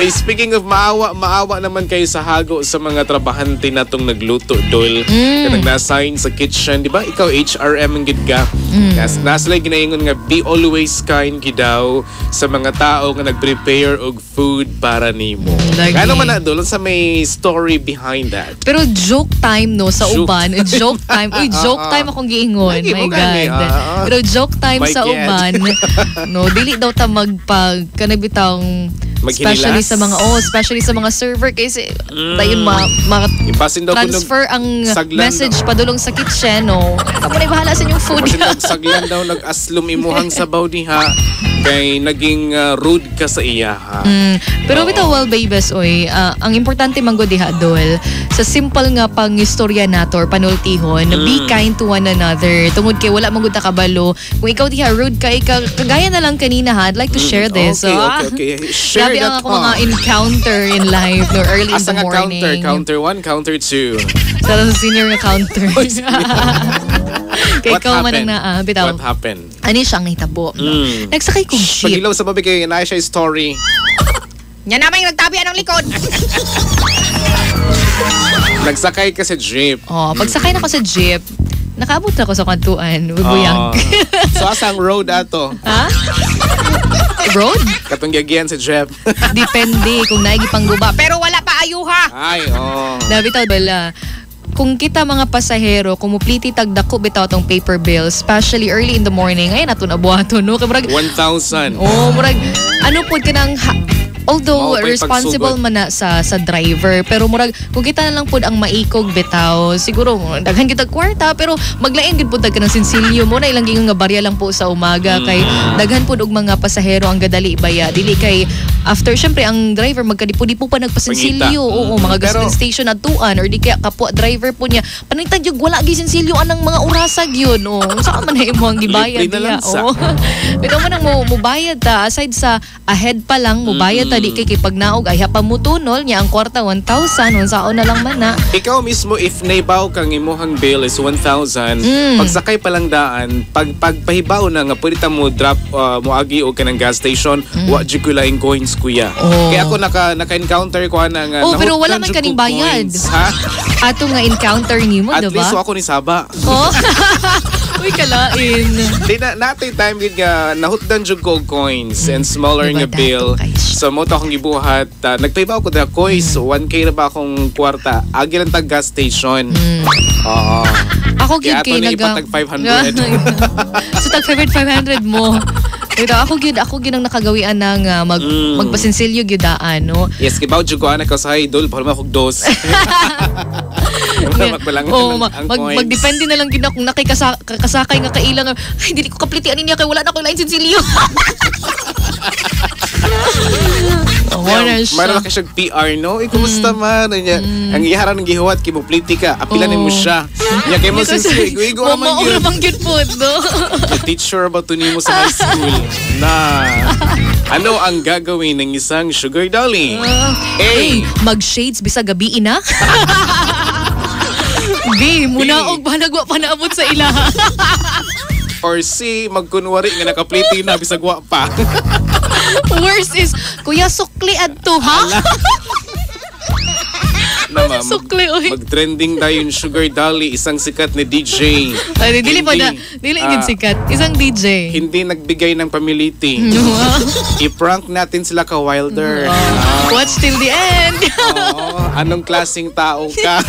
Speaking of maawa naman kayo sa hago sa mga trabahante na tong nagluto, Dol. Kanang na-assign sa kitchen, di ba? Ikaw, HRM ang gid ka. Nasalay ginaingon nga, be always kind daw sa mga tao nga nag-prepare og food para nimo. Ano man na, Dol? Sa may story behind that. Pero joke time, no? Sa uban. Joke time. Uy, joke time akong giingon. My God. Pero joke time sa uban. No, dili daw ta kanabitang especially sa mga server kasi dayon transfer ang message padulong sa kitchen, no. Kamo na bahala sa inyong food. Saglan daw nag-aslum imuhang sabaw diha kay naging rude ka sa iya, ha. Pero bitaw, well, babies, ang importante manggo diha, Dol, sa simple nga pang istorya nato or panultihon, be kind to one another. Tungod kay wala magud ta kabalo. Kung ikaw diha rude ka, kagaya na lang kanina, ha, I'd like to share this. Okay. Share that ako mga encounter in life, no, early in the morning. Counter 1, counter 2. Sa senior na counter. Kaya ikaw man ang bitaw. What happened? Ano siyang nahitabo? Nagsakay kong jeep. Pagilaw sa babi kayo, na siya story. Yan naman yung nagtabi anong likod. Nagsakay ka sa jeep. Pagsakay na ko sa jeep, nakaabot na ko sa kantuan. Bubuyang. So, asang road ato? Ha? Road? Katong gagyan sa jeep. Depende kung naigipang guba. Pero wala pa ayuha. Ay, Bitaw, Bella. Kung kita mga pasahero, kumupliti tagdako bitaw tong paper bill, especially early in the morning, ay nato na buhaton, no? 1,000. Murag, ano po kanang although responsible man na sa driver, pero murag kung kita na lang pud ang maikog bitaw, siguro daghan kita kwarta, pero maglain gid pud ka ng sinsilyo mo na ilang gingon nga barya lang po sa umaga kay daghan pud og mga pasahero ang gadali ibaya, dili kay after syempre ang driver magkadipo-dipo pa nagpasinsilyo. Mga gasoline station atuan or di kaya kapwa driver po niya panitag yung wala gi sinsilyo anang mga orasag yun. Saan man na imo ang gibayad diha. Pero man ang mobayad ta aside sa ahead pa lang mobayad ta di kay pag naog ay hapa mo tunol niya ang kwarta 1,000 unsaon na lang man na. Ikaw mismo if naibaw kang imuhang bill is 1,000 pagsakay pa lang daan pagpahibaw na nga pwede ta mo drop mo agi og kanang gas station wa jud ko laing coins kuya. Kaya ako naka-encounter ko na nga pero wala man kaning bayad. Ha? Ato nga encounter nimo, diba? At least ako ni Saba. Uy, kalain. Di natin time din nga nahutdan jud ko coins and smaller nga bill. So mo to akong gibuhat. Nagpaybaw ko da coins 1K na ba akong kwarta. Agi lang tag gas station. Ako gid kay tag 500. So tag 500 mo. Pero ako gid ang nakagawian ng magpasinsilyo gyudaan, no. Yes, kibaw jud ko ana ka sa idol para makog dos. Magdepende na lang gid kung nakikasakay nga kailang ay dili ko kaplitian niya kay wala na ko lain sinsilyo. Mayroon ka siyang PR, no? Kumusta man? Ang iharan ng gihuwat, kimupliti ka. Apilan mo siya. Kaya mo sinsilyo. Igo naman yun. Mamang yun po, no? Na-teacher ba ito mo sa high school? Na ano ang gagawin ng isang sugar dolly? A. Mag-shades bisa gabi na? B. Muna og balagwa pa naabot sa ilaha. Or C. Magkunwari nga nakapliti na bisag wa pa. Worst is, kuya sukli adto, ha? Sukli, oy. Mag-trending tayo yung sugar dolly, isang sikat ni DJ. Dili gid sikat. Isang DJ. Hindi nagbigay ng pamiliti. I-prank natin sila ka Wilder. Watch till the end. Anong klaseng tao ka?